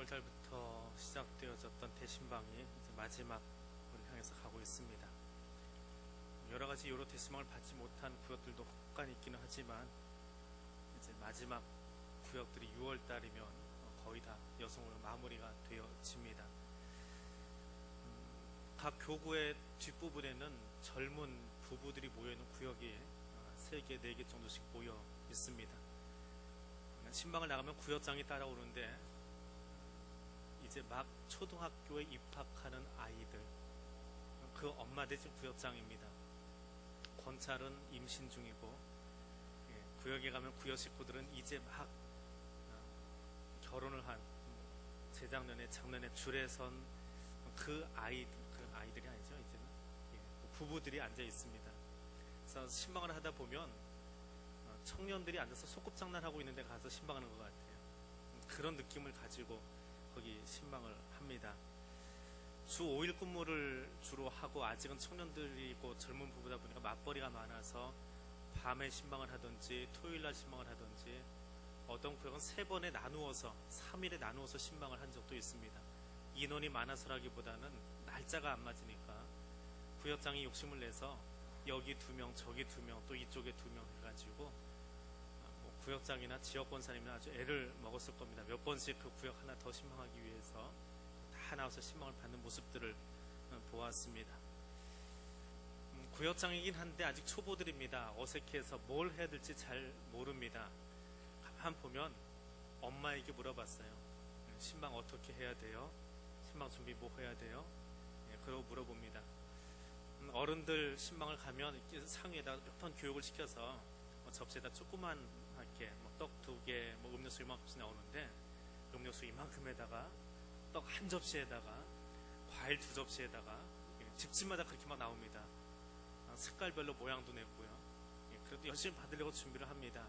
3월 달부터 시작되어졌던 대신방이 이제 마지막을 향해서 가고 있습니다. 여러 가지 이후로 대신방을 받지 못한 구역들도 혹간 있기는 하지만 이제 마지막 구역들이 6월 달이면 거의 다 여성으로 마무리가 되어집니다. 각 교구의 뒷부분에는 젊은 부부들이 모여있는 구역이 3개, 4개 정도씩 모여 있습니다. 신방을 나가면 구역장이 따라오는데 이제 막 초등학교에 입학하는 아이들, 그 엄마들 지금 구역장입니다. 권찰은 임신 중이고, 구역에 가면 구역 식구들은 이제 막 결혼을 한 재작년에 작년에 줄에 선 그 아이들이 아니죠. 이제는 부부들이 앉아 있습니다. 그래서 신방을 하다 보면 청년들이 앉아서 소꿉장난하고 있는데 가서 신방하는 것 같아요. 그런 느낌을 가지고 거기 신방을 합니다. 주 5일 근무를 주로 하고 아직은 청년들이고 젊은 부부다 보니까 맞벌이가 많아서 밤에 신방을 하든지 토요일날 신방을 하든지 어떤 구역은 3번에 나누어서 3일에 나누어서 신방을 한 적도 있습니다. 인원이 많아서라기보다는 날짜가 안 맞으니까 구역장이 욕심을 내서 여기 2명 저기 2명 또 이쪽에 2명 해가지고 구역장이나 지역권사님은 아주 애를 먹었을 겁니다. 몇 번씩 그 구역 하나 더 신방하기 위해서 다 나와서 신방을 받는 모습들을 보았습니다. 구역장이긴 한데 아직 초보들입니다. 어색해서 뭘 해야 될지 잘 모릅니다. 가만 보면 엄마에게 물어봤어요. 신방 어떻게 해야 돼요? 신방 준비 뭐 해야 돼요? 그러고 물어봅니다. 어른들 신방을 가면 상위에다 몇 번 교육을 시켜서 접시에다 조그만하게 떡 2개, 음료수 이만큼씩 나오는데 음료수 이만큼에다가 떡 1접시에다가 과일 2접시에다가 집집마다 그렇게 막 나옵니다. 색깔별로 모양도 냈고요. 그래도 열심히 받으려고 준비를 합니다.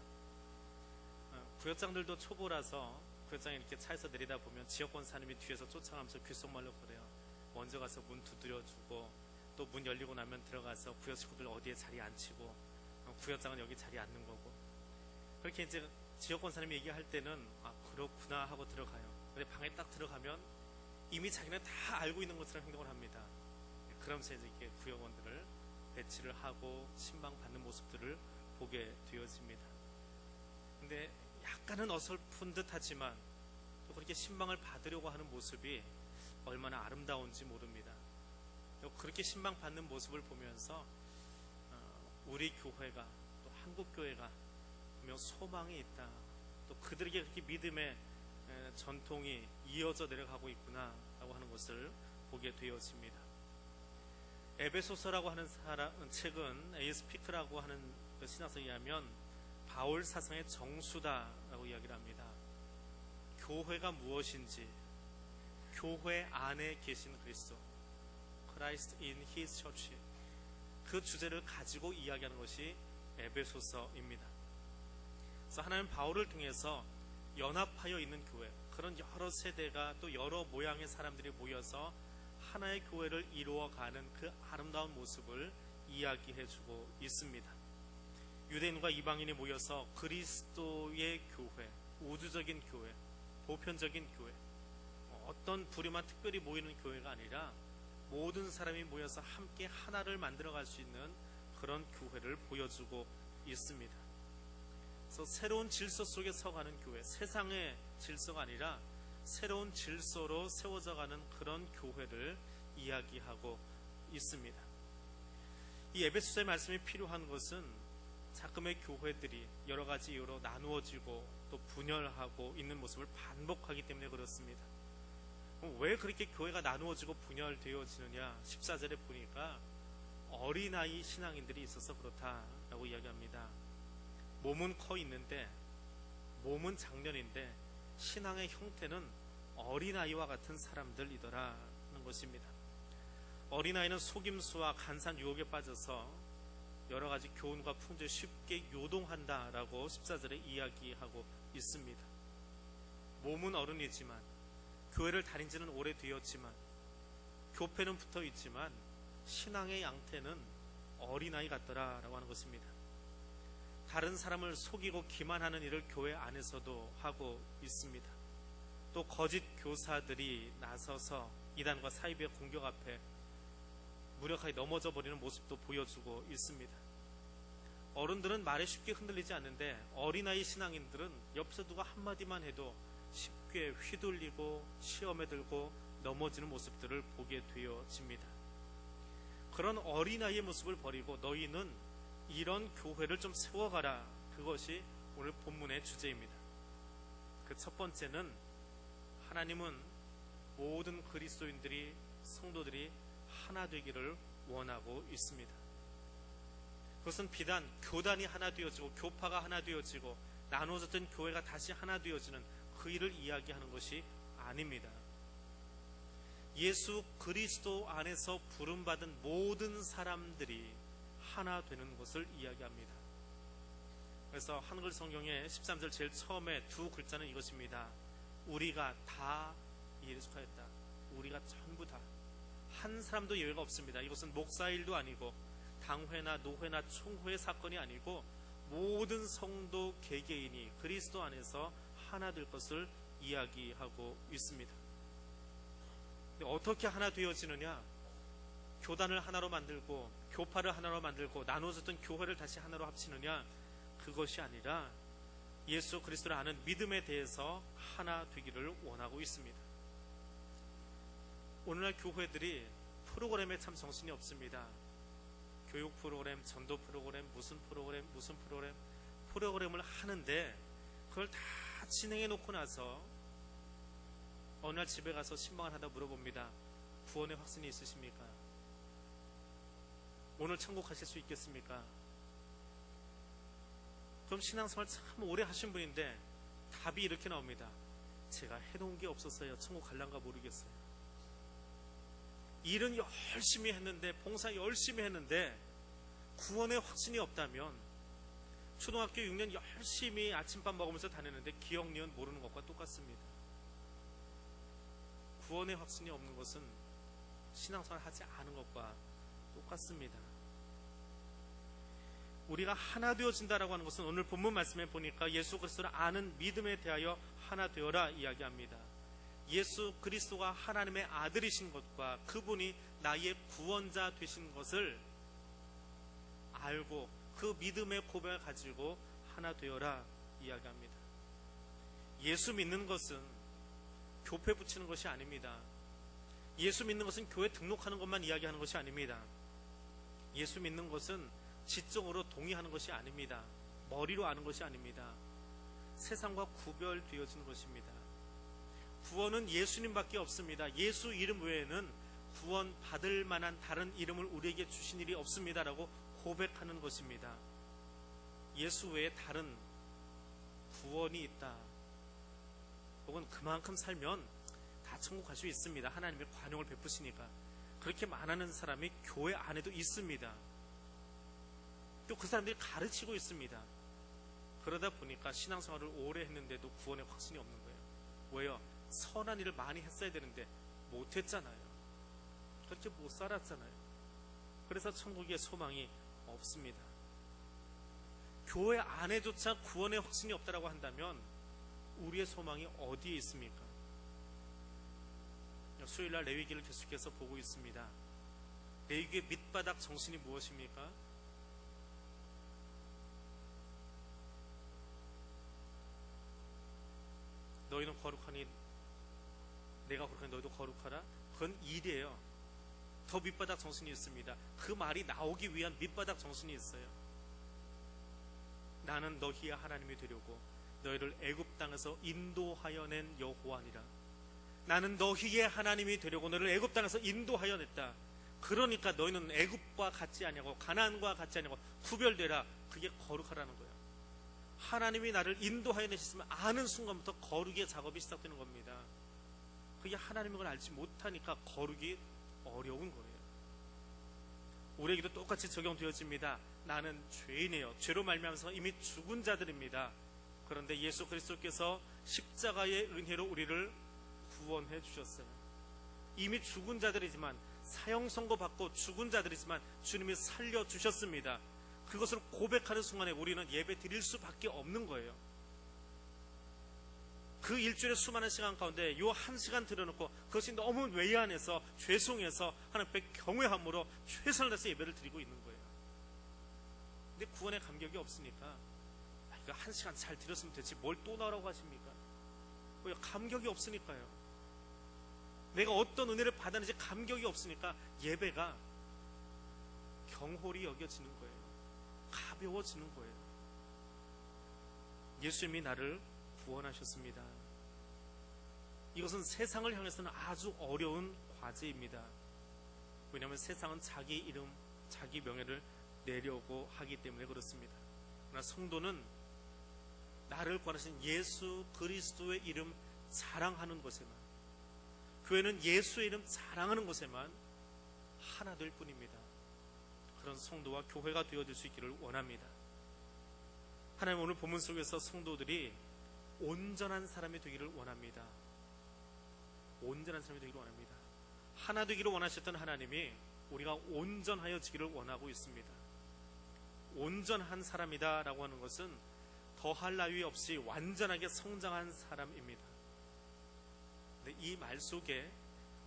구역장들도 초보라서 구역장에 이렇게 차에서 내리다 보면 지역권사님이 뒤에서 쫓아가면서 귓속말로 그래요. 먼저 가서 문 두드려주고 또 문 열리고 나면 들어가서 구역 식구들 어디에 자리에 앉히고 구역장은 여기 자리에 앉는 거고, 그렇게 이제 지역권사님이 얘기할 때는 아 그렇구나 하고 들어가요. 근데 방에 딱 들어가면 이미 자기는 다 알고 있는 것처럼 행동을 합니다. 그러면서 이제 이렇게 구역원들을 배치를 하고 신방 받는 모습들을 보게 되어집니다. 근데 약간은 어설픈 듯 하지만 또 그렇게 신방을 받으려고 하는 모습이 얼마나 아름다운지 모릅니다. 그렇게 신방 받는 모습을 보면서 우리 교회가 또 한국교회가 분명 소망이 있다, 또 그들에게 그렇게 믿음의 전통이 이어져 내려가고 있구나 라고 하는 것을 보게 되어집니다. 에베소서라고 하는 책은 A.S. 피크라고 하는 그 신학서에 의하면 바울 사상의 정수다라고 이야기를 합니다. 교회가 무엇인지, 교회 안에 계신 그리스도, Christ in His Church, 그 주제를 가지고 이야기하는 것이 에베소서입니다. 그래서 하나님 바울을 통해서 연합하여 있는 교회, 그런 여러 세대가 또 여러 모양의 사람들이 모여서 하나의 교회를 이루어가는 그 아름다운 모습을 이야기해주고 있습니다. 유대인과 이방인이 모여서 그리스도의 교회, 우주적인 교회, 보편적인 교회, 어떤 부류만 특별히 모이는 교회가 아니라 모든 사람이 모여서 함께 하나를 만들어갈 수 있는 그런 교회를 보여주고 있습니다. 그래서 새로운 질서 속에 서가는 교회, 세상의 질서가 아니라 새로운 질서로 세워져가는 그런 교회를 이야기하고 있습니다. 이 에베소서의 말씀이 필요한 것은 자금의 교회들이 여러 가지 이유로 나누어지고 또 분열하고 있는 모습을 반복하기 때문에 그렇습니다. 왜 그렇게 교회가 나누어지고 분열되어지느냐, 14절에 보니까 어린아이 신앙인들이 있어서 그렇다라고 이야기합니다. 몸은 커 있는데, 몸은 장년인데 신앙의 형태는 어린아이와 같은 사람들이더라는 것입니다. 어린아이는 속임수와 간산 유혹에 빠져서 여러 가지 교훈과 풍조에 쉽게 요동한다라고 14절에 이야기하고 있습니다. 몸은 어른이지만, 교회를 다닌 지는 오래되었지만, 교패는 붙어 있지만 신앙의 양태는 어린아이 같더라라고 하는 것입니다. 다른 사람을 속이고 기만하는 일을 교회 안에서도 하고 있습니다. 또 거짓 교사들이 나서서 이단과 사이비의 공격 앞에 무력하게 넘어져 버리는 모습도 보여주고 있습니다. 어른들은 말에 쉽게 흔들리지 않는데 어린아이 신앙인들은 옆에서 누가 한마디만 해도 쉽게 휘둘리고 시험에 들고 넘어지는 모습들을 보게 되어집니다. 그런 어린아이의 모습을 버리고 너희는 이런 교회를 좀 세워가라. 그것이 오늘 본문의 주제입니다. 그 첫 번째는 하나님은 모든 그리스도인들이 성도들이 하나 되기를 원하고 있습니다. 그것은 비단 교단이 하나 되어지고 교파가 하나 되어지고 나눠졌던 교회가 다시 하나 되어지는 그 일을 이야기하는 것이 아닙니다. 예수 그리스도 안에서 부름받은 모든 사람들이 하나 되는 것을 이야기합니다. 그래서 한글 성경의 13절 제일 처음에 두 글자는 이것입니다. 우리가 다 이에 속하였다. 우리가 전부 다. 한 사람도 예외가 없습니다. 이것은 목사 일도 아니고 당회나 노회나 총회의 사건이 아니고 모든 성도 개개인이 그리스도 안에서 하나 될 것을 이야기하고 있습니다. 어떻게 하나 되어지느냐? 교단을 하나로 만들고 교파를 하나로 만들고 나눠졌던 교회를 다시 하나로 합치느냐? 그것이 아니라 예수 그리스도를 아는 믿음에 대해서 하나 되기를 원하고 있습니다. 오늘날 교회들이 프로그램에 참 정신이 없습니다. 교육 프로그램, 전도 프로그램, 무슨 프로그램을 하는데 그걸 다 진행해 놓고 나서 어느 날 집에 가서 신방을 하다 물어봅니다. 구원의 확신이 있으십니까? 오늘 천국 가실 수 있겠습니까? 그럼 신앙생활 참 오래 하신 분인데 답이 이렇게 나옵니다. 제가 해놓은 게 없었어요. 천국 갈란가 모르겠어요. 일은 열심히 했는데 봉사 열심히 했는데 구원의 확신이 없다면 초등학교 6년 열심히 아침밥 먹으면서 다녔는데 기억, 니은 모르는 것과 똑같습니다. 구원의 확신이 없는 것은 신앙생활 하지 않은 것과 똑같습니다. 우리가 하나 되어진다라고 하는 것은 오늘 본문 말씀에 보니까 예수 그리스도를 아는 믿음에 대하여 하나 되어라 이야기합니다. 예수 그리스도가 하나님의 아들이신 것과 그분이 나의 구원자 되신 것을 알고 그 믿음의 고백을 가지고 하나 되어라 이야기합니다. 예수 믿는 것은 교회 붙이는 것이 아닙니다. 예수 믿는 것은 교회 등록하는 것만 이야기하는 것이 아닙니다. 예수 믿는 것은 지적으로 동의하는 것이 아닙니다. 머리로 아는 것이 아닙니다. 세상과 구별되어지는 것입니다. 구원은 예수님밖에 없습니다. 예수 이름 외에는 구원 받을 만한 다른 이름을 우리에게 주신 일이 없습니다라고 고백하는 것입니다. 예수 외에 다른 구원이 있다. 혹은 그만큼 살면 다 천국 갈 수 있습니다. 하나님의 관용을 베푸시니까. 그렇게 말하는 사람이 교회 안에도 있습니다. 또 그 사람들이 가르치고 있습니다. 그러다 보니까 신앙생활을 오래 했는데도 구원의 확신이 없는 거예요. 왜요? 선한 일을 많이 했어야 되는데 못했잖아요. 그렇게 못 살았잖아요. 그래서 천국의 소망이 없습니다. 교회 안에조차 구원의 확신이 없다라고 한다면 우리의 소망이 어디에 있습니까? 수요일날 레위기를 계속해서 보고 있습니다. 레위기의 밑바닥 정신이 무엇입니까? 너희는 거룩하니 내가 거룩하니 너희도 거룩하라. 그건 일이에요. 더 밑바닥 정신이 있습니다. 그 말이 나오기 위한 밑바닥 정신이 있어요. 나는 너희의 하나님이 되려고 너희를 애굽 땅에서 인도하여 낸 여호와니라. 나는 너희의 하나님이 되려고 너희를 애굽 땅에서 인도하여 냈다. 그러니까 너희는 애굽과 같지 아니하고 가나안과 같지 아니하고 구별되라. 그게 거룩하라는 거예요. 하나님이 나를 인도하여 내셨으면 아는 순간부터 거룩의 작업이 시작되는 겁니다. 그게 하나님인 걸 알지 못하니까 거룩이 어려운 거예요. 우리에게도 똑같이 적용되어집니다. 나는 죄인이에요. 죄로 말미암아서 이미 죽은 자들입니다. 그런데 예수 그리스도께서 십자가의 은혜로 우리를 구원해 주셨어요. 이미 죽은 자들이지만 사형 선고 받고 죽은 자들이지만 주님이 살려 주셨습니다. 그것을 고백하는 순간에 우리는 예배 드릴 수밖에 없는 거예요. 그 일주일의 수많은 시간 가운데 요 한 시간 들여놓고 그것이 너무 외연해서 죄송해서 하나님 앞에 경외함으로 최선을 다해서 예배를 드리고 있는 거예요. 근데 구원의 감격이 없으니까 이거 한 시간 잘 드렸으면 되지 뭘 또 나오라고 하십니까? 왜 감격이 없으니까요. 내가 어떤 은혜를 받았는지 감격이 없으니까 예배가 경홀히 여겨지는 거예요. 가벼워지는 거예요. 예수님이 나를 구원하셨습니다. 이것은 세상을 향해서는 아주 어려운 과제입니다. 왜냐하면 세상은 자기 이름, 자기 명예를 내려고 하기 때문에 그렇습니다. 그러나 성도는 나를 구원하신 예수 그리스도의 이름 자랑하는 것에만, 교회는 예수의 이름 자랑하는 것에만 하나 될 뿐입니다. 그런 성도와 교회가 되어질 수 있기를 원합니다. 하나님 오늘 본문 속에서 성도들이 온전한 사람이 되기를 원합니다. 온전한 사람이 되기를 원합니다. 하나 되기를 원하셨던 하나님이 우리가 온전하여지기를 원하고 있습니다. 온전한 사람이다 라고 하는 것은 더할 나위 없이 완전하게 성장한 사람입니다. 근데 이 말 속에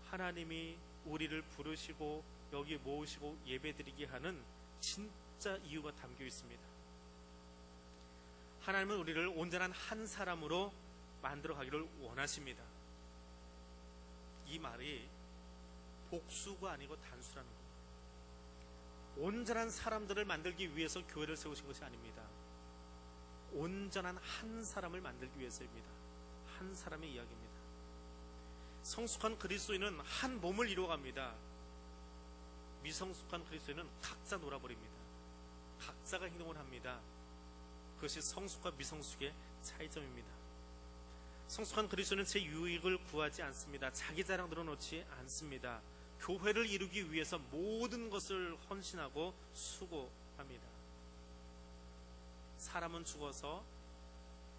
하나님이 우리를 부르시고 여기 모으시고 예배드리게 하는 진짜 이유가 담겨 있습니다. 하나님은 우리를 온전한 한 사람으로 만들어 가기를 원하십니다. 이 말이 복수가 아니고 단수라는 겁니다. 온전한 사람들을 만들기 위해서 교회를 세우신 것이 아닙니다. 온전한 한 사람을 만들기 위해서입니다. 한 사람의 이야기입니다. 성숙한 그리스도인은 한 몸을 이루어갑니다. 미성숙한 그리스도인은 각자 놀아버립니다. 각자가 행동을 합니다. 그것이 성숙과 미성숙의 차이점입니다. 성숙한 그리스도는 제 유익을 구하지 않습니다. 자기 자랑 늘어놓지 않습니다. 교회를 이루기 위해서 모든 것을 헌신하고 수고합니다. 사람은 죽어서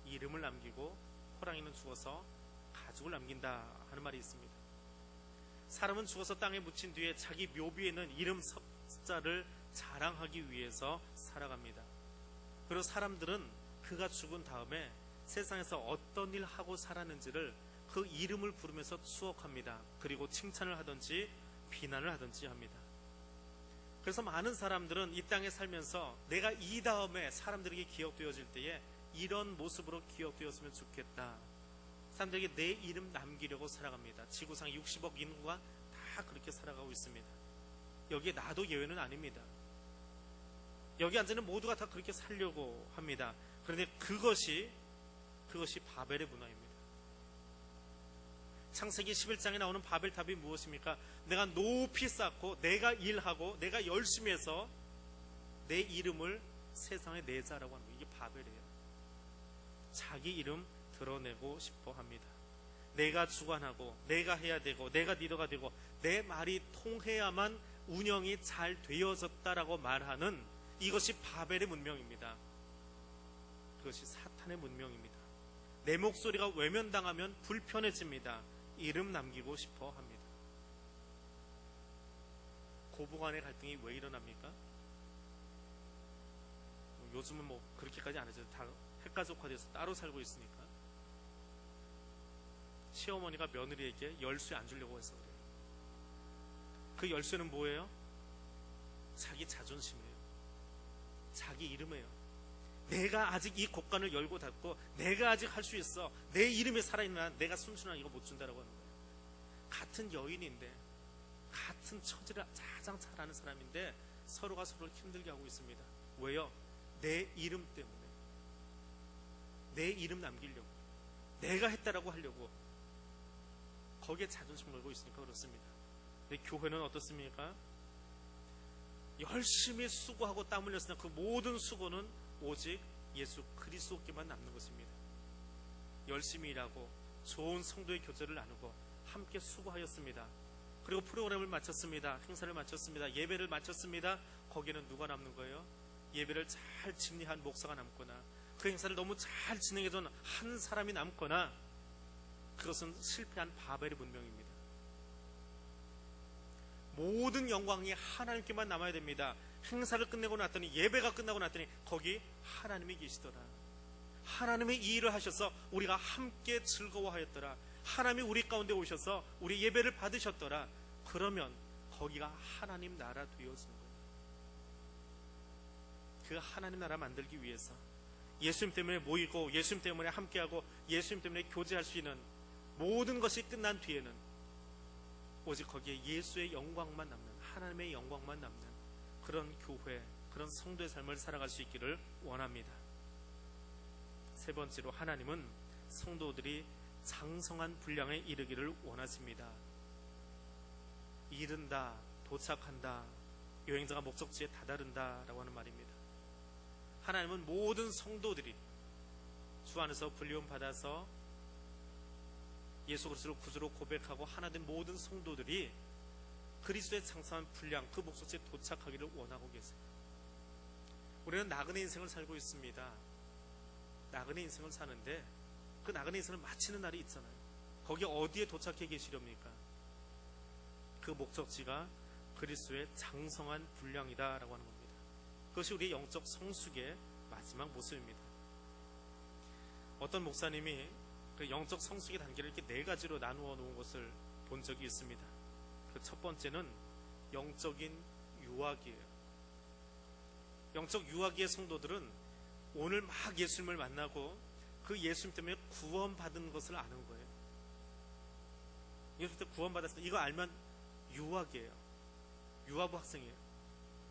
이름을 남기고 호랑이는 죽어서 가죽을 남긴다 하는 말이 있습니다. 사람은 죽어서 땅에 묻힌 뒤에 자기 묘비에는 이름 숫자를 자랑하기 위해서 살아갑니다. 그리고 사람들은 그가 죽은 다음에 세상에서 어떤 일 하고 살았는지를 그 이름을 부르면서 추억합니다. 그리고 칭찬을 하든지 비난을 하든지 합니다. 그래서 많은 사람들은 이 땅에 살면서 내가 이 다음에 사람들에게 기억되어질 때에 이런 모습으로 기억되었으면 좋겠다. 사람들에게 내 이름 남기려고 살아갑니다. 지구상 60억 인구가 다 그렇게 살아가고 있습니다. 여기에 나도 예외는 아닙니다. 여기 앉아있는 모두가 다 그렇게 살려고 합니다. 그런데 그것이 바벨의 문화입니다. 창세기 11장에 나오는 바벨탑이 무엇입니까? 내가 높이 쌓고 내가 일하고 내가 열심히 해서 내 이름을 세상에 내자라고 하는 거예요. 이게 바벨이에요. 자기 이름 드러내고 싶어 합니다. 내가 주관하고 내가 해야 되고 내가 리더가 되고 내 말이 통해야만 운영이 잘 되어졌다라고 말하는 이것이 바벨의 문명입니다. 그것이 사탄의 문명입니다. 내 목소리가 외면당하면 불편해집니다. 이름 남기고 싶어 합니다. 고부간의 갈등이 왜 일어납니까? 요즘은 뭐 그렇게까지 안 하죠. 다 핵가족화돼서 따로 살고 있으니까. 시어머니가 며느리에게 열쇠 안 주려고 해서 그래요. 그 열쇠는 뭐예요? 자기 자존심이에요. 자기 이름이에요. 내가 아직 이 곳간을 열고 닫고 내가 아직 할 수 있어. 내 이름이 살아있는 내가 순순한 이거 못 준다라고 하는 거예요. 같은 여인인데 같은 처지를 가장 잘 아는 사람인데 서로가 서로를 힘들게 하고 있습니다. 왜요? 내 이름 때문에. 내 이름 남기려고 내가 했다라고 하려고 거기에 자존심 걸고 있으니까 그렇습니다. 근데 교회는 어떻습니까? 열심히 수고하고 땀 흘렸으나 그 모든 수고는 오직 예수 그리스도께만 남는 것입니다. 열심히 일하고 좋은 성도의 교제를 나누고 함께 수고하였습니다. 그리고 프로그램을 마쳤습니다. 행사를 마쳤습니다. 예배를 마쳤습니다. 거기에는 누가 남는 거예요? 예배를 잘 집리한 목사가 남거나 그 행사를 너무 잘 진행해준 한 사람이 남거나 그것은 실패한 바벨의 문명입니다. 모든 영광이 하나님께만 남아야 됩니다. 행사를 끝내고 났더니 예배가 끝나고 났더니 거기 하나님이 계시더라. 하나님의 이 일을 하셔서 우리가 함께 즐거워하였더라. 하나님이 우리 가운데 오셔서 우리 예배를 받으셨더라. 그러면 거기가 하나님 나라 되어지는 거예요. 그 하나님 나라 만들기 위해서 예수님 때문에 모이고 예수님 때문에 함께하고 예수님 때문에 교제할 수 있는 모든 것이 끝난 뒤에는 오직 거기에 예수의 영광만 남는, 하나님의 영광만 남는 그런 교회, 그런 성도의 삶을 살아갈 수 있기를 원합니다. 세 번째로 하나님은 성도들이 장성한 분량에 이르기를 원하십니다. 이른다, 도착한다, 여행자가 목적지에 다다른다 라고 하는 말입니다. 하나님은 모든 성도들이 주 안에서 불리움 받아서 예수 그리스도를 구주로 고백하고 하나된 모든 성도들이 그리스도의 장성한 분량, 그 목적지에 도착하기를 원하고 계세요. 우리는 나그네 인생을 살고 있습니다. 나그네 인생을 사는데 그 나그네 인생을 마치는 날이 있잖아요. 거기 어디에 도착해 계시렵니까? 그 목적지가 그리스도의 장성한 분량이다라고 하는 겁니다. 그것이 우리의 영적 성숙의 마지막 모습입니다. 어떤 목사님이 그 영적 성숙의 단계를 이렇게 네 가지로 나누어 놓은 것을 본 적이 있습니다. 그 첫 번째는 영적인 유아기예요. 영적 유아기의 성도들은 오늘 막 예수님을 만나고 그 예수님 때문에 구원받은 것을 아는 거예요. 예수님 때 구원받았을 때 이거 알면 유아기예요. 유아부 학생이에요.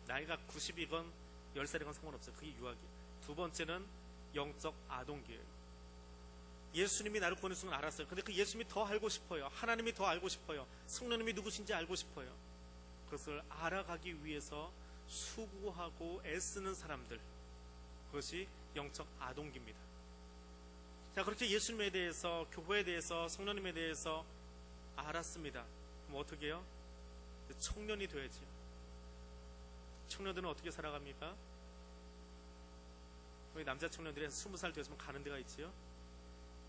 나이가 90이건 10살이건 상관없어요. 그게 유아기예요. 두 번째는 영적 아동기예요. 예수님이 나를 구원했을 건 알았어요. 근데 그 예수님이 더 알고 싶어요. 하나님이 더 알고 싶어요. 성령님이 누구신지 알고 싶어요. 그것을 알아가기 위해서 수고하고 애쓰는 사람들, 그것이 영적 아동기입니다. 자, 그렇게 예수님에 대해서, 교회에 대해서, 성령님에 대해서 알았습니다. 그럼 어떻게 해요? 청년이 돼야지요. 청년들은 어떻게 살아갑니까? 우리 남자 청년들이 20살 되었으면 가는 데가 있지요.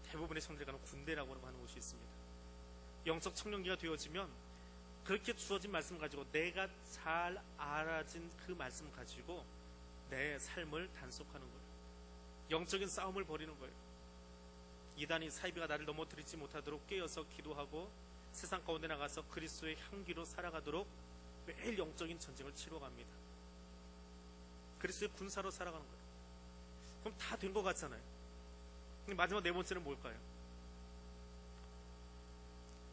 대부분의 청년들이 가는 군대라고 하는 곳이 있습니다. 영적 청년기가 되어지면 그렇게 주어진 말씀 가지고 내가 잘 알아진 그 말씀 가지고 내 삶을 단속하는 거예요. 영적인 싸움을 벌이는 거예요. 이단이 사이비가 나를 넘어뜨리지 못하도록 깨어서 기도하고 세상 가운데 나가서 그리스도의 향기로 살아가도록 매일 영적인 전쟁을 치러갑니다. 그리스도의 군사로 살아가는 거예요. 그럼 다 된 것 같잖아요. 마지막 네 번째는 뭘까요?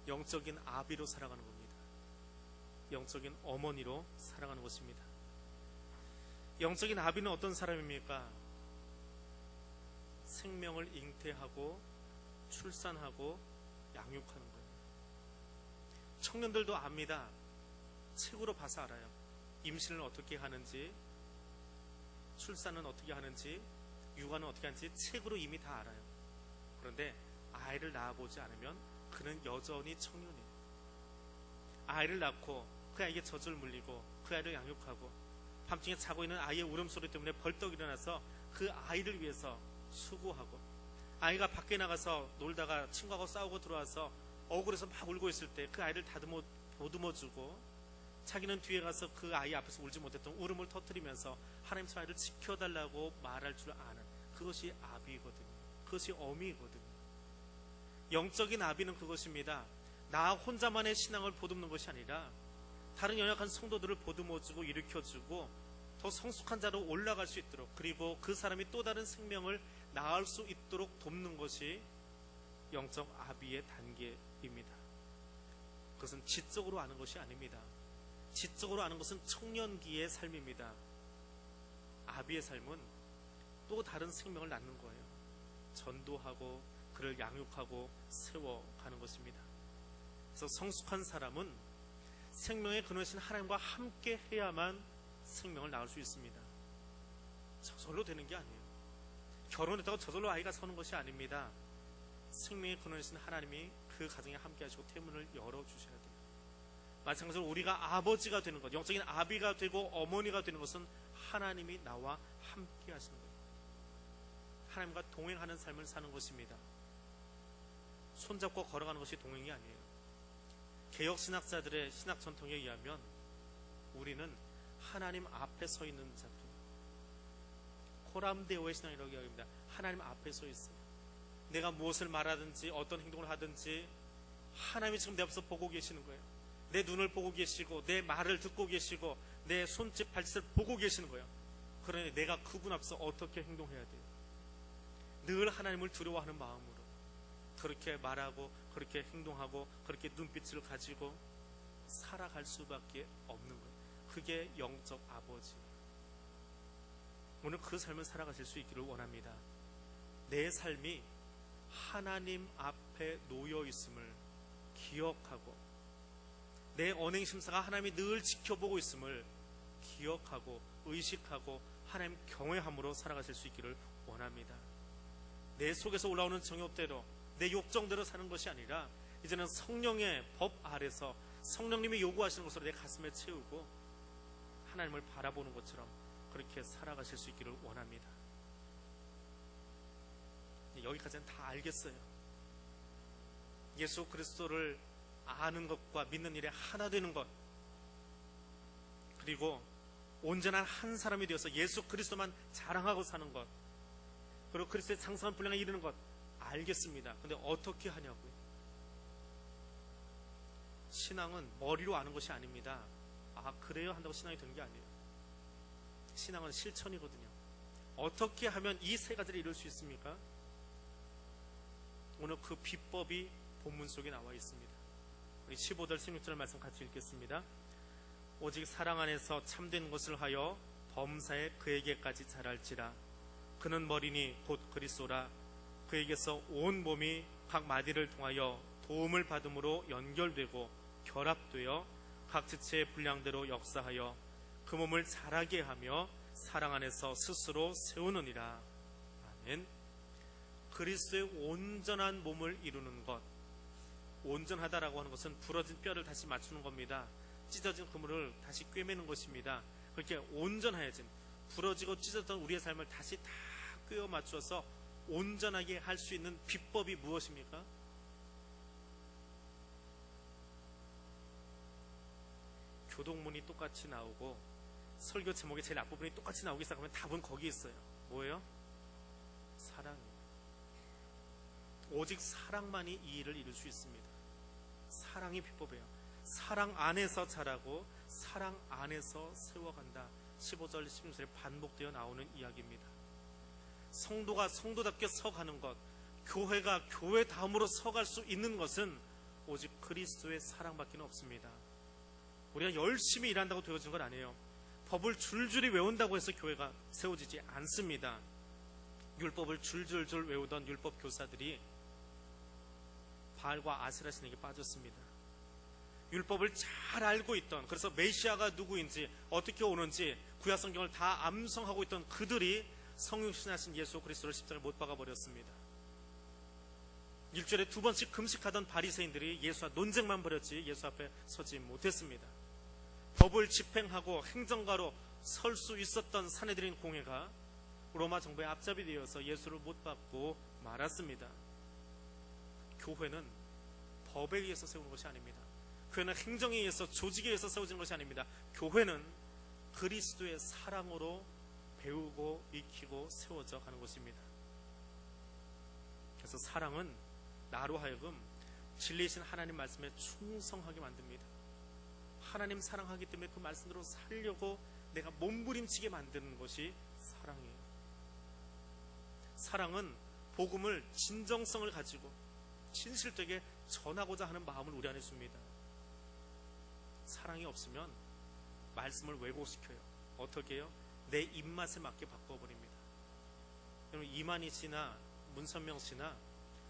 영적인 아비로 살아가는 겁니다. 영적인 어머니로 살아가는 것입니다. 영적인 아비는 어떤 사람입니까? 생명을 잉태하고 출산하고 양육하는 거예요. 청년들도 압니다. 책으로 봐서 알아요. 임신을 어떻게 하는지, 출산은 어떻게 하는지, 육아는 어떻게 하는지 책으로 이미 다 알아요. 그런데 아이를 낳아보지 않으면 그는 여전히 청년이에요. 아이를 낳고 그 아이에게 젖을 물리고 그 아이를 양육하고 밤중에 자고 있는 아이의 울음소리 때문에 벌떡 일어나서 그 아이를 위해서 수고하고, 아이가 밖에 나가서 놀다가 친구하고 싸우고 들어와서 억울해서 막 울고 있을 때 그 아이를 보듬어주고, 자기는 뒤에 가서 그 아이 앞에서 울지 못했던 울음을 터뜨리면서 하나님 저 아이를 지켜달라고 말할 줄 아는, 그것이 아비거든요. 그것이 어미거든요. 영적인 아비는 그것입니다. 나 혼자만의 신앙을 보듬는 것이 아니라 다른 연약한 성도들을 보듬어주고 일으켜주고 더 성숙한 자로 올라갈 수 있도록, 그리고 그 사람이 또 다른 생명을 낳을 수 있도록 돕는 것이 영적 아비의 단계입니다. 그것은 지적으로 아는 것이 아닙니다. 지적으로 아는 것은 청년기의 삶입니다. 아비의 삶은 또 다른 생명을 낳는 거예요. 전도하고 그를 양육하고 세워가는 것입니다. 그래서 성숙한 사람은 생명의 근원이신 하나님과 함께 해야만 생명을 낳을 수 있습니다. 저절로 되는 게 아니에요. 결혼했다고 저절로 아이가 서는 것이 아닙니다. 생명의 근원이신 하나님이 그 가정에 함께 하시고 태문을 열어주셔야 돼요. 마찬가지로 우리가 아버지가 되는 것, 영적인 아비가 되고 어머니가 되는 것은 하나님이 나와 함께 하시는 거예요. 하나님과 동행하는 삶을 사는 것입니다. 손잡고 걸어가는 것이 동행이 아니에요. 개혁신학자들의 신학 전통에 의하면 우리는 하나님 앞에 서 있는 자들, 코람데오의 신앙이라고 이야기합니다. 하나님 앞에 서 있어요. 내가 무엇을 말하든지 어떤 행동을 하든지 하나님이 지금 내 앞에서 보고 계시는 거예요. 내 눈을 보고 계시고 내 말을 듣고 계시고 내 손짓 발짓을 보고 계시는 거예요. 그러니 내가 그분 앞에서 어떻게 행동해야 돼요? 늘 하나님을 두려워하는 마음으로 그렇게 말하고 그렇게 행동하고 그렇게 눈빛을 가지고 살아갈 수밖에 없는 거예요. 그게 영적 아버지예요. 오늘 그 삶을 살아가실 수 있기를 원합니다. 내 삶이 하나님 앞에 놓여 있음을 기억하고 내 언행 심사가 하나님이 늘 지켜보고 있음을 기억하고 의식하고 하나님 경외함으로 살아가실 수 있기를 원합니다. 내 속에서 올라오는 정욕대로 내 욕정대로 사는 것이 아니라 이제는 성령의 법 아래서 성령님이 요구하시는 것으로 내 가슴에 채우고 하나님을 바라보는 것처럼 그렇게 살아가실 수 있기를 원합니다. 여기까지는 다 알겠어요. 예수 그리스도를 아는 것과 믿는 일에 하나 되는 것, 그리고 온전한 한 사람이 되어서 예수 그리스도만 자랑하고 사는 것, 그리고 그리스도의 장성한 분량에 이르는 것 알겠습니다. 근데 어떻게 하냐고요? 신앙은 머리로 아는 것이 아닙니다. 아 그래요? 한다고 신앙이 되는 게 아니에요. 신앙은 실천이거든요. 어떻게 하면 이 세 가지를 이룰 수 있습니까? 오늘 그 비법이 본문 속에 나와 있습니다. 우리 15절 16절 말씀 같이 읽겠습니다. 오직 사랑 안에서 참된 것을 하여 범사에 그에게까지 자랄지라. 그는 머리니 곧 그리스도라. 그에게서 온 몸이 각 마디를 통하여 도움을 받음으로 연결되고 결합되어 각 지체의 분량대로 역사하여 그 몸을 자라게 하며 사랑 안에서 스스로 세우느니라. 아멘. 그리스도의 온전한 몸을 이루는 것, 온전하다라고 하는 것은 부러진 뼈를 다시 맞추는 겁니다. 찢어진 그물을 다시 꿰매는 것입니다. 그렇게 온전해진, 부러지고 찢어졌던 우리의 삶을 다시 다 꿰어 맞춰서 온전하게 할 수 있는 비법이 무엇입니까? 교동문이 똑같이 나오고 설교 제목의 제일 앞부분이 똑같이 나오기 시작하면 답은 거기 있어요. 뭐예요? 사랑이에요. 오직 사랑만이 이 일을 이룰 수 있습니다. 사랑이 비법이에요. 사랑 안에서 자라고 사랑 안에서 세워간다. 15절 16절에 반복되어 나오는 이야기입니다. 성도가 성도답게 서가는 것, 교회가 교회다움으로 서갈 수 있는 것은 오직 그리스도의 사랑밖에 없습니다. 우리가 열심히 일한다고 되어진 건 아니에요. 법을 줄줄이 외운다고 해서 교회가 세워지지 않습니다. 율법을 줄줄줄 외우던 율법 교사들이 바알과 아세라 신에게 빠졌습니다. 율법을 잘 알고 있던, 그래서 메시아가 누구인지 어떻게 오는지 구약 성경을 다 암송하고 있던 그들이 성육신하신 예수 그리스도를 십자가에 못 박아버렸습니다. 일주일에 2번씩 금식하던 바리새인들이 예수와 논쟁만 벌였지 예수 앞에 서지 못했습니다. 법을 집행하고 행정가로 설 수 있었던 사내들인 공회가 로마 정부의 앞잡이 되어서 예수를 못 받고 말았습니다. 교회는 법에 의해서 세우는 것이 아닙니다. 교회는 행정에 의해서, 조직에 의해서 세워지는 것이 아닙니다. 교회는 그리스도의 사랑으로 배우고 익히고 세워져 가는 것입니다. 그래서 사랑은 나로 하여금 진리이신 하나님 말씀에 충성하게 만듭니다. 하나님 사랑하기 때문에 그 말씀대로 살려고 내가 몸부림치게 만드는 것이 사랑이에요. 사랑은 복음을 진정성을 가지고 진실되게 전하고자 하는 마음을 우리 안에 줍니다. 사랑이 없으면 말씀을 왜곡시켜요. 어떻게 해요? 내 입맛에 맞게 바꿔버립니다. 여러분, 이만희 씨나 문선명 씨나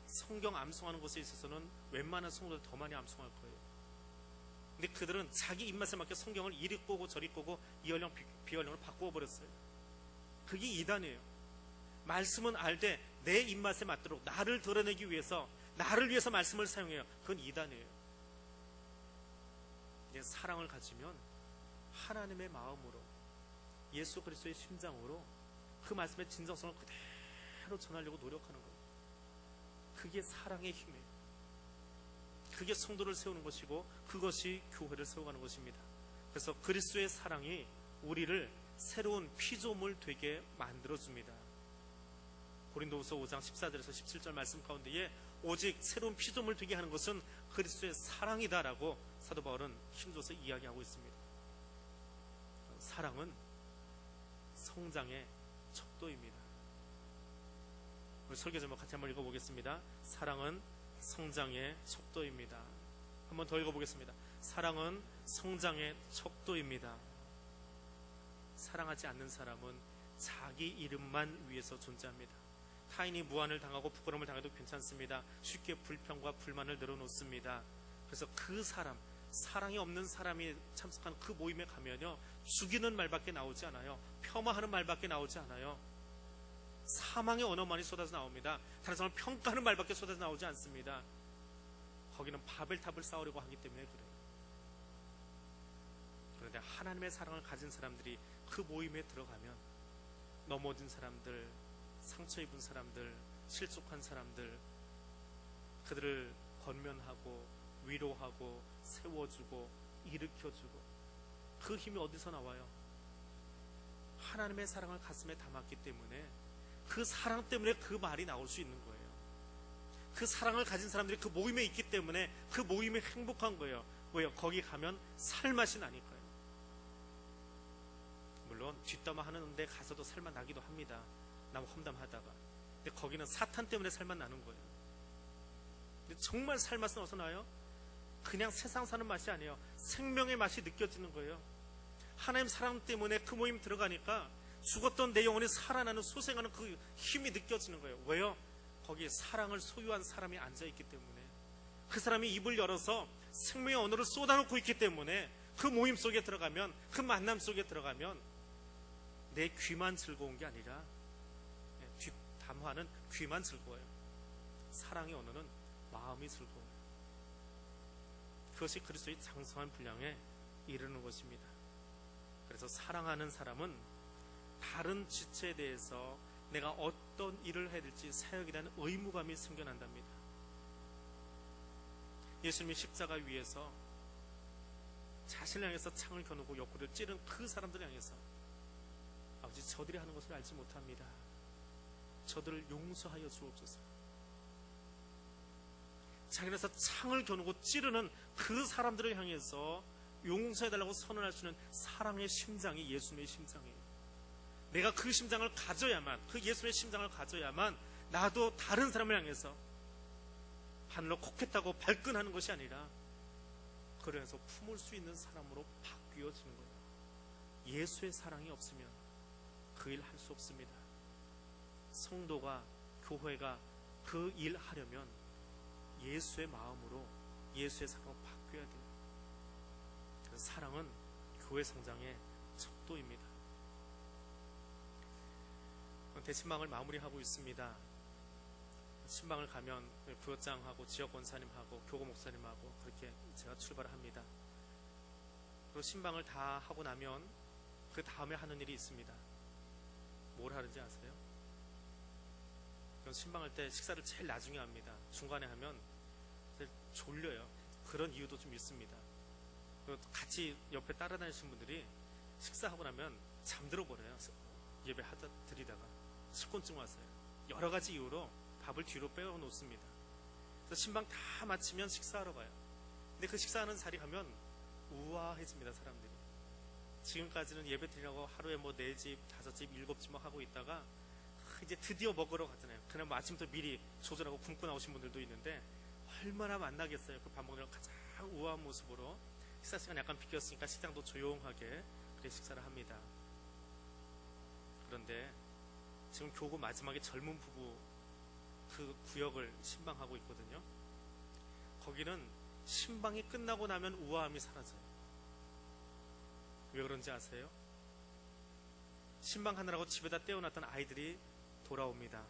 성경 암송하는 것에 있어서는 웬만한 성도들 더 많이 암송할 거예요. 근데 그들은 자기 입맛에 맞게 성경을 이리 꼬고 저리 꼬고 이언령 비언령을 바꾸어 버렸어요. 그게 이단이에요. 말씀은 알되 내 입맛에 맞도록 나를 드러내기 위해서, 나를 위해서 말씀을 사용해요. 그건 이단이에요. 이제 사랑을 가지면 하나님의 마음으로, 예수 그리스도의 심장으로 그 말씀의 진정성을 그대로 전하려고 노력하는 거예요. 그게 사랑의 힘이에요. 그게 성도를 세우는 것이고 그것이 교회를 세워가는 것입니다. 그래서 그리스도의 사랑이 우리를 새로운 피조물 되게 만들어줍니다. 고린도후서 5장 14절에서 17절 말씀 가운데에 오직 새로운 피조물 되게 하는 것은 그리스도의 사랑이다라고 사도 바울은 힘줘서 이야기하고 있습니다. 사랑은 성장의 척도입니다. 우리 설교 제목 같이 한번 읽어보겠습니다. 사랑은 성장의 척도입니다. 한번 더 읽어보겠습니다. 사랑은 성장의 척도입니다. 사랑하지 않는 사람은 자기 이름만 위해서 존재합니다. 타인이 무안을 당하고 부끄러움을 당해도 괜찮습니다. 쉽게 불평과 불만을 늘어놓습니다. 그래서 그 사람, 사랑이 없는 사람이 참석한 그 모임에 가면요, 죽이는 말밖에 나오지 않아요. 폄하하는 말밖에 나오지 않아요. 사망의 언어만이 쏟아져 나옵니다. 다른 사람을 평가하는 말밖에 쏟아져 나오지 않습니다. 거기는 바벨탑을 쌓으려고 하기 때문에 그래요. 그런데 하나님의 사랑을 가진 사람들이 그 모임에 들어가면 넘어진 사람들, 상처 입은 사람들, 실족한 사람들, 그들을 권면하고 위로하고 세워주고 일으켜주고, 그 힘이 어디서 나와요? 하나님의 사랑을 가슴에 담았기 때문에, 그 사랑 때문에 그 말이 나올 수 있는 거예요. 그 사랑을 가진 사람들이 그 모임에 있기 때문에 그 모임이 행복한 거예요. 왜요? 거기 가면 살맛이 나니까요. 물론 뒷담화 하는 데 가서도 살맛 나기도 합니다. 남 험담하다가. 근데 거기는 사탄 때문에 살맛 나는 거예요. 근데 정말 살맛은 어디서 나요? 그냥 세상 사는 맛이 아니에요. 생명의 맛이 느껴지는 거예요. 하나님 사랑 때문에 그 모임 들어가니까 죽었던 내 영혼이 살아나는, 소생하는 그 힘이 느껴지는 거예요. 왜요? 거기에 사랑을 소유한 사람이 앉아있기 때문에, 그 사람이 입을 열어서 생명의 언어를 쏟아놓고 있기 때문에, 그 모임 속에 들어가면, 그 만남 속에 들어가면 내 귀만 즐거운 게 아니라 뒷담화는 귀만 즐거워요. 사랑의 언어는 마음이 즐거워요. 그것이 그리스도의 장성한 분량에 이르는 것입니다. 그래서 사랑하는 사람은 다른 지체에 대해서 내가 어떤 일을 해야 될지 사역에 대한 의무감이 생겨난답니다. 예수님이 십자가 위에서 자신을 향해서 창을 겨누고 옆구리를 찌른 그 사람들을 향해서, 아버지, 저들이 하는 것을 알지 못합니다. 저들을 용서하여 주옵소서. 자기네서 창을 겨누고 찌르는 그 사람들을 향해서 용서해달라고 선언할 수 있는 사랑의 심장이 예수님의 심장이에요. 내가 그 심장을 가져야만, 그 예수님의 심장을 가져야만 나도 다른 사람을 향해서 하늘로 콕했다고 발끈하는 것이 아니라 그래서 품을 수 있는 사람으로 바뀌어지는 거예요. 예수의 사랑이 없으면 그 일 할 수 없습니다. 성도가, 교회가 그 일 하려면 예수의 마음으로, 예수의 사랑으로 바뀌어야 돼요. 그래서 사랑은 교회 성장의 척도입니다. 대신방을 마무리하고 있습니다. 신방을 가면 부역장하고 지역 권사님하고 교구 목사님하고 그렇게 제가 출발을 합니다. 그리고 신방을 다 하고 나면 그 다음에 하는 일이 있습니다. 뭘 하는지 아세요? 신방할 때 식사를 제일 나중에 합니다. 중간에 하면 졸려요. 그런 이유도 좀 있습니다. 같이 옆에 따라다니시는 분들이 식사하고 나면 잠들어 버려요. 예배 하다 드리다가 식곤증 왔어요. 여러 가지 이유로 밥을 뒤로 빼어 놓습니다. 그래서 신방 다 마치면 식사하러 가요. 근데 그 식사하는 자리 가면 우아해집니다. 사람들이. 지금까지는 예배 드리려고 하루에 뭐 4집, 5집, 7집 막 하고 있다가 이제 드디어 먹으러 가잖아요. 그날 뭐 아침부터 미리 조절하고 굶고 나오신 분들도 있는데 얼마나 만나겠어요. 그 밥 먹으러 가장 우아한 모습으로. 식사 시간 약간 비켰으니까 식당도 조용하게 그렇게 식사를 합니다. 그런데 지금 교구 마지막에 젊은 부부 그 구역을 신방하고 있거든요. 거기는 신방이 끝나고 나면 우아함이 사라져요. 왜 그런지 아세요? 신방하느라고 집에다 떼어놨던 아이들이 돌아옵니다.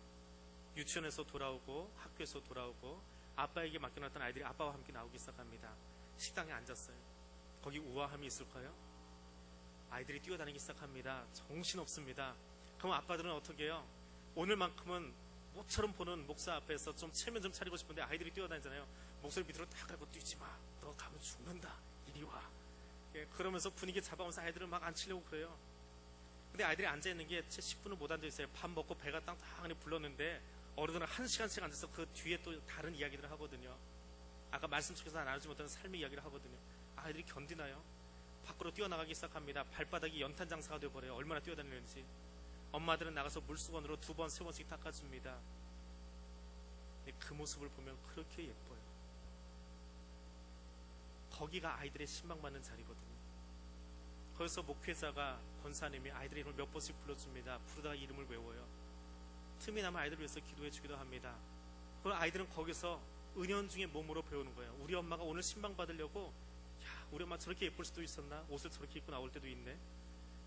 유치원에서 돌아오고 학교에서 돌아오고 아빠에게 맡겨놨던 아이들이 아빠와 함께 나오기 시작합니다. 식당에 앉았어요. 거기 우아함이 있을까요? 아이들이 뛰어다니기 시작합니다. 정신없습니다. 그럼 아빠들은 어떻게 해요? 오늘만큼은 모처럼 보는 목사 앞에서 좀 체면 좀 차리고 싶은데 아이들이 뛰어다니잖아요. 목소리 밑으로 딱 하고 뛰지 마. 너 가면 죽는다. 이리 와. 예, 그러면서 분위기 잡아오면서 아이들을 막 앉히려고 그래요. 근데 아이들이 앉아있는 게 채 10분을 못 앉아있어요. 밥 먹고 배가 땅땅하니 불렀는데 어른들은 1시간씩 앉아서 그 뒤에 또 다른 이야기들을 하거든요. 아까 말씀 속에서 나누지 못하는 삶의 이야기를 하거든요. 아이들이 견디나요? 밖으로 뛰어나가기 시작합니다. 발바닥이 연탄 장사가 되어버려요. 얼마나 뛰어다니는지. 엄마들은 나가서 물수건으로 2번, 3번씩 닦아줍니다. 그 모습을 보면 그렇게 예뻐요. 거기가 아이들의 신방받는 자리거든요. 거기서 목회자가 권사님이 아이들의 이름을 몇 번씩 불러줍니다. 부르다가 이름을 외워요. 틈이 나면 아이들을 위해서 기도해 주기도 합니다. 그리고 아이들은 거기서 은연중에 몸으로 배우는 거예요. 우리 엄마가 오늘 신방 받으려고, 야, 우리 엄마 저렇게 예쁠 수도 있었나? 옷을 저렇게 입고 나올 때도 있네.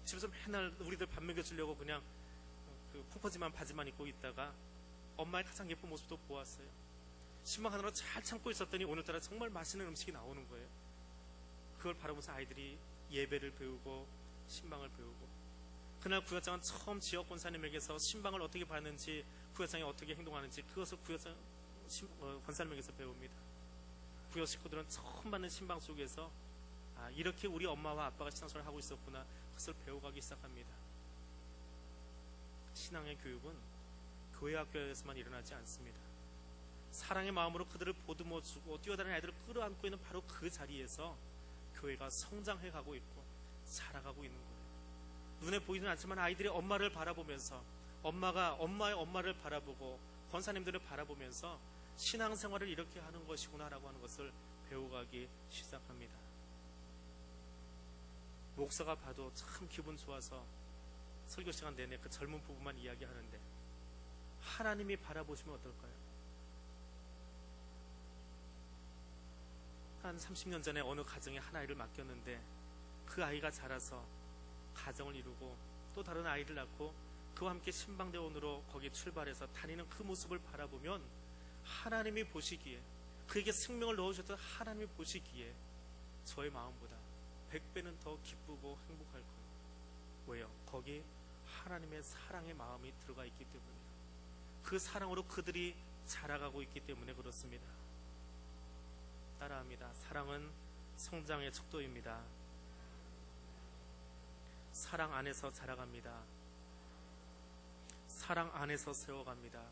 집에서 맨날 우리들 밥 먹여주려고 그냥 그 펑퍼짐한 바지만 입고 있다가 엄마의 가장 예쁜 모습도 보았어요. 신방하느라 잘 참고 있었더니 오늘따라 정말 맛있는 음식이 나오는 거예요. 그걸 바라보면서 아이들이 예배를 배우고 신방을 배우고, 그날 구역장은 처음 지역 권사님에게서 신방을 어떻게 받는지, 구역장이 어떻게 행동하는지 그것을 권사님에게서 배웁니다. 구역 식구들은 처음 받는 신방 속에서 이렇게 우리 엄마와 아빠가 신앙생활을 하고 있었구나, 그것을 배워가기 시작합니다. 신앙의 교육은 교회 학교에서만 일어나지 않습니다. 사랑의 마음으로 그들을 보듬어주고 뛰어다니는 아이들을 끌어안고 있는 바로 그 자리에서 교회가 성장해가고 있고 자라가고 있는 거예요. 눈에 보이진 않지만 아이들이 엄마를 바라보면서, 엄마가 엄마의 엄마를 바라보고 권사님들을 바라보면서 신앙생활을 이렇게 하는 것이구나 라고 하는 것을 배워가기 시작합니다. 목사가 봐도 참 기분 좋아서 설교 시간 내내 그 젊은 부부만 이야기하는데, 하나님이 바라보시면 어떨까요? 한 30년 전에 어느 가정에 한 아이를 맡겼는데 그 아이가 자라서 가정을 이루고 또 다른 아이를 낳고 그와 함께 신방대원으로 거기 출발해서 다니는 그 모습을 바라보면 하나님이 보시기에, 그에게 생명을 넣으셨던 하나님이 보시기에 저의 마음보다 100배는 더 기쁘고 행복할 거예요. 왜요? 거기 하나님의 사랑의 마음이 들어가 있기 때문이에요. 그 사랑으로 그들이 자라가고 있기 때문에 그렇습니다. 따라합니다. 사랑은 성장의 척도입니다. 사랑 안에서 자라갑니다. 사랑 안에서 세워갑니다.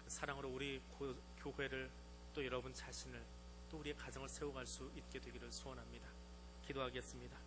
사랑으로 우리 교회를, 또 여러분 자신을, 또 우리의 가정을 세워갈 수 있게 되기를 소원합니다. 기도하겠습니다.